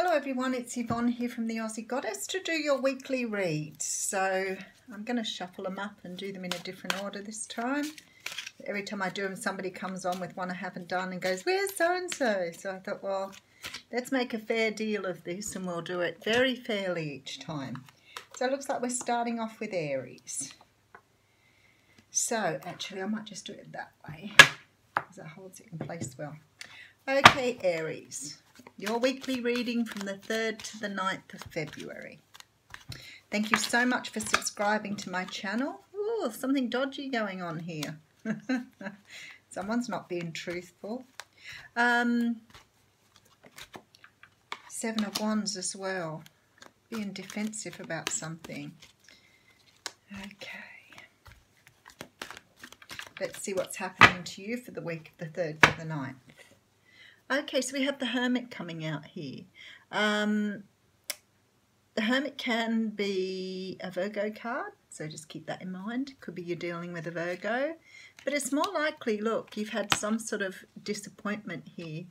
Hello everyone, it's Yvonne here from the Aussie Goddess to do your weekly reads. So I'm going to shuffle them up and do them in a different order this time. Every time I do them, somebody comes on with one I haven't done and goes, "Where's so-and-so?" So I thought, well, let's make a fair deal of this and we'll do it very fairly each time. So it looks like we're starting off with Aries. So actually I might just do it that way because that holds it in place well. Okay, Aries. Your weekly reading from the 3rd to the 9th of February. Thank you so much for subscribing to my channel. Ooh, something dodgy going on here. Someone's not being truthful. 7 of Wands as well. Being defensive about something. Okay. Let's see what's happening to you for the week of the 3rd to the 9th. Okay, so we have the Hermit coming out here. The Hermit can be a Virgo card, so just keep that in mind. Could be you're dealing with a Virgo. But it's more likely, look, you've had some sort of disappointment here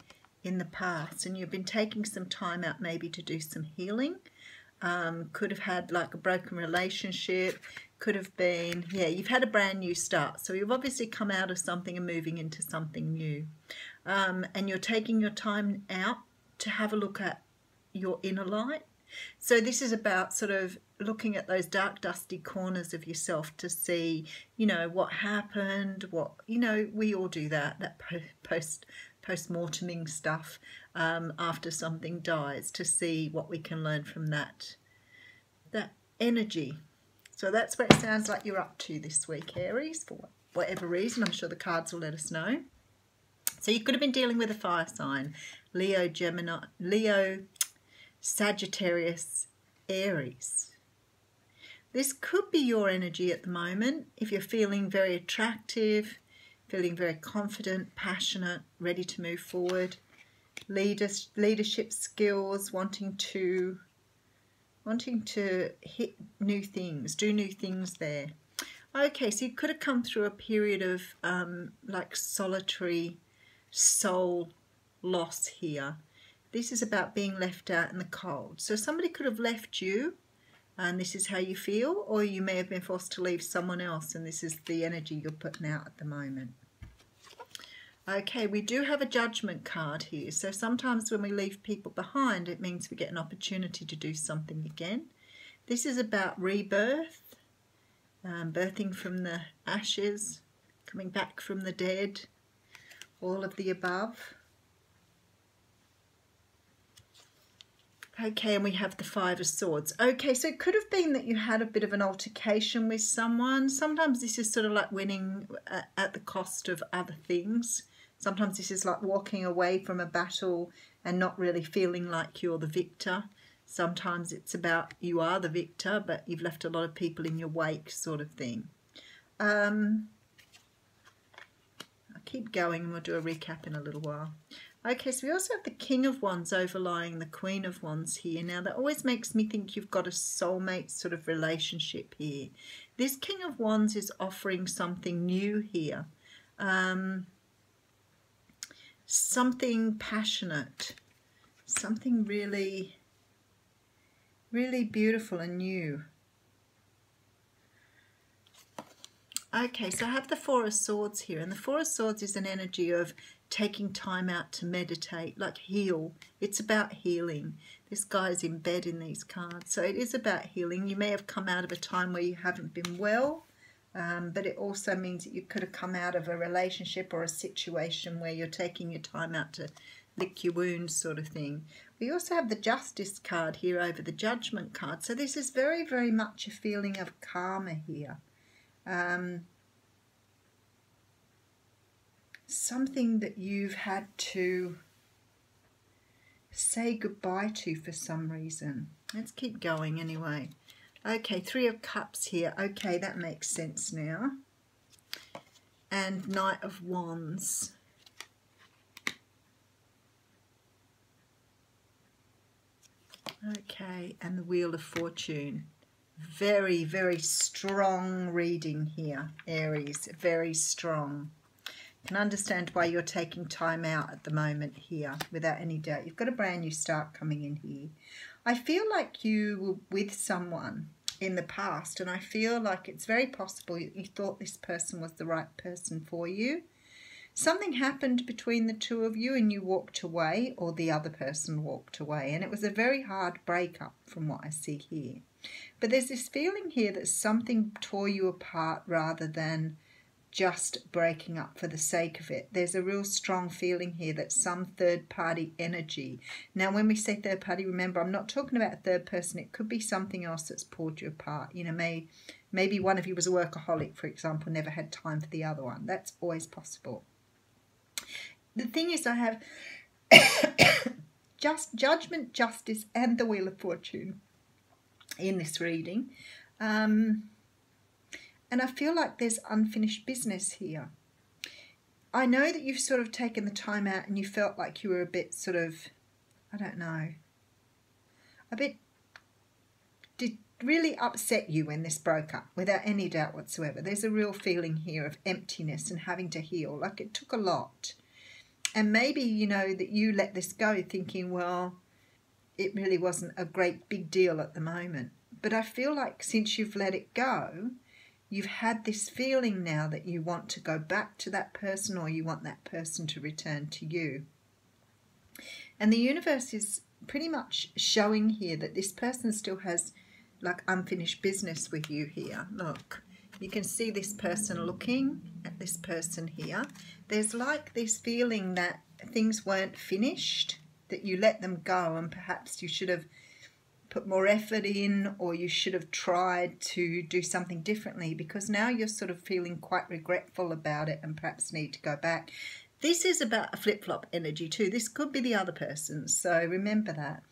in the past and you've been taking some time out maybe to do some healing. Could have had like a broken relationship, could have been, yeah, you've had a brand new start. So you've obviously come out of something and moving into something new. And you're taking your time out to have a look at your inner light. So this is about sort of looking at those dark, dusty corners of yourself to see, you know, what happened, what, you know, we all do that post-morteming stuff after something dies, to see what we can learn from that energy. So that's what it sounds like you're up to this week, Aries, for whatever reason. I'm sure the cards will let us know. So you could have been dealing with a fire sign, Leo, Gemini, Leo, Sagittarius, Aries. This could be your energy at the moment if you're feeling very attractive, feeling very confident, passionate, ready to move forward, leadership skills, wanting to hit new things, do new things there. Okay, so you could have come through a period of like solitary soul loss here. This is about being left out in the cold. So somebody could have left you and this is how you feel, or you may have been forced to leave someone else and this is the energy you're putting out at the moment. Okay, we do have a Judgment card here. So sometimes when we leave people behind, it means we get an opportunity to do something again. This is about rebirth, birthing from the ashes, coming back from the dead, all of the above. Okay, and we have the 5 of Swords. Okay, so it could have been that you had a bit of an altercation with someone. Sometimes this is sort of like winning at the cost of other things. Sometimes this is like walking away from a battle and not really feeling like you're the victor. Sometimes it's about you are the victor, but you've left a lot of people in your wake, sort of thing. I'll keep going and we'll do a recap in a little while. Okay, so we also have the King of Wands overlying the Queen of Wands here. Now, that always makes me think you've got a soulmate sort of relationship here. This King of Wands is offering something new here. Something passionate. Something really, really beautiful and new. Okay, so I have the 4 of Swords here, and the 4 of Swords is an energy of taking time out to meditate, like heal. It's about healing. This guy's in bed in these cards, so it is about healing. You may have come out of a time where you haven't been well, but it also means that you could have come out of a relationship or a situation where you're taking your time out to lick your wounds, sort of thing. We also have the Justice card here over the Judgment card, so this is very, very much a feeling of karma here. Something that you've had to say goodbye to for some reason. Let's keep going anyway. Okay, 3 of Cups here. Okay, that makes sense now. And Knight of Wands. Okay, and the Wheel of Fortune. Very, very strong reading here, Aries. Very strong. Can understand why you're taking time out at the moment here, without any doubt. You've got a brand new start coming in here. I feel like you were with someone in the past, and I feel like it's very possible you thought this person was the right person for you. Something happened between the two of you and you walked away, or the other person walked away, and it was a very hard breakup from what I see here. But there's this feeling here that something tore you apart rather than just breaking up for the sake of it. There's a real strong feeling here that some third-party energy. Now, when we say third-party, remember, I'm not talking about a third person. It could be something else that's pulled you apart. You know, maybe one of you was a workaholic, for example, never had time for the other one. That's always possible. The thing is, I have just judgment, justice, and the Wheel of Fortune in this reading. And I feel like there's unfinished business here. I know that you've sort of taken the time out and you felt like you were a bit sort of, I don't know, a bit, did really upset you when this broke up, without any doubt whatsoever. There's a real feeling here of emptiness and having to heal. Like it took a lot. And maybe, you know, that you let this go thinking, well, it really wasn't a great big deal at the moment. But I feel like since you've let it go, you've had this feeling now that you want to go back to that person, or you want that person to return to you. And the universe is pretty much showing here that this person still has like unfinished business with you here. Look, you can see this person looking at this person here. There's like this feeling that things weren't finished, that you let them go, and perhaps you should have put more effort in, or you should have tried to do something differently, because now you're sort of feeling quite regretful about it and perhaps need to go back. This is about a flip-flop energy too. This could be the other person, so remember that.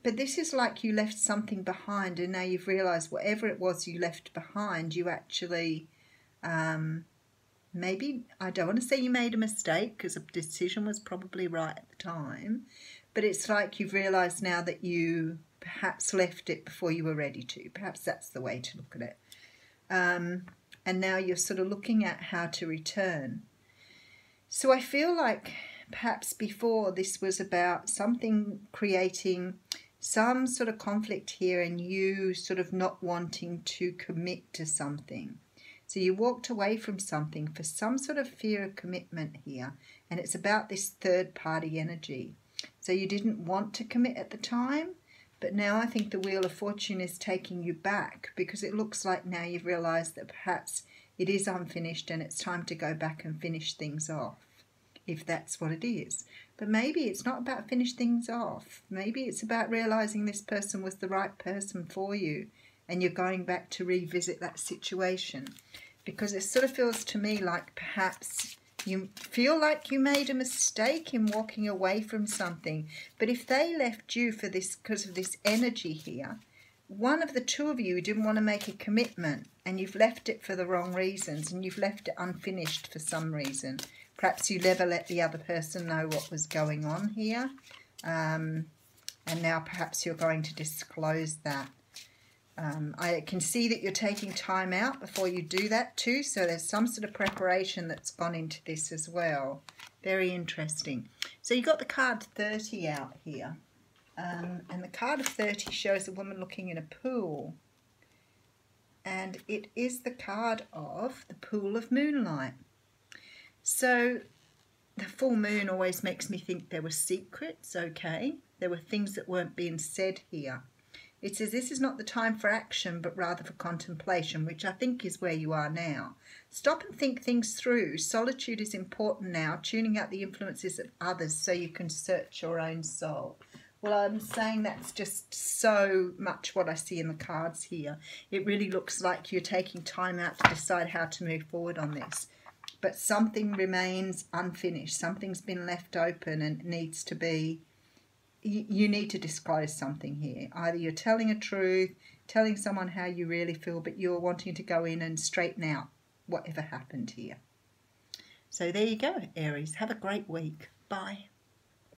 But this is like you left something behind, and now you've realised whatever it was you left behind, you actually, maybe, I don't want to say you made a mistake, because the decision was probably right at the time, but it's like you've realised now that you perhaps left it before you were ready to. Perhaps that's the way to look at it. And now you're sort of looking at how to return. So I feel like perhaps before this was about something creating some sort of conflict here, and you sort of not wanting to commit to something. So you walked away from something for some sort of fear of commitment here, and it's about this third-party energy. So you didn't want to commit at the time, but now I think the Wheel of Fortune is taking you back, because it looks like now you've realised that perhaps it is unfinished and it's time to go back and finish things off, if that's what it is. But maybe it's not about finish things off. Maybe it's about realising this person was the right person for you, and you're going back to revisit that situation. Because it sort of feels to me like perhaps you feel like you made a mistake in walking away from something. But if they left you for this, because of this energy here, one of the two of you didn't want to make a commitment, and you've left it for the wrong reasons, and you've left it unfinished for some reason. Perhaps you never let the other person know what was going on here, and now perhaps you're going to disclose that. I can see that you're taking time out before you do that too, so there's some sort of preparation that's gone into this as well. Very interesting. So you got the card 30 out here, and the card of 30 shows a woman looking in a pool, and it is the card of the pool of moonlight. So the full moon always makes me think there were secrets, okay? There were things that weren't being said here. It says this is not the time for action, but rather for contemplation, which I think is where you are now. Stop and think things through. Solitude is important now, tuning out the influences of others so you can search your own soul. Well, I'm saying that's just so much what I see in the cards here. It really looks like you're taking time out to decide how to move forward on this. But something remains unfinished. Something's been left open and needs to be... You need to disclose something here. Either you're telling a truth, telling someone how you really feel, but you're wanting to go in and straighten out whatever happened here. So there you go, Aries. Have a great week. Bye.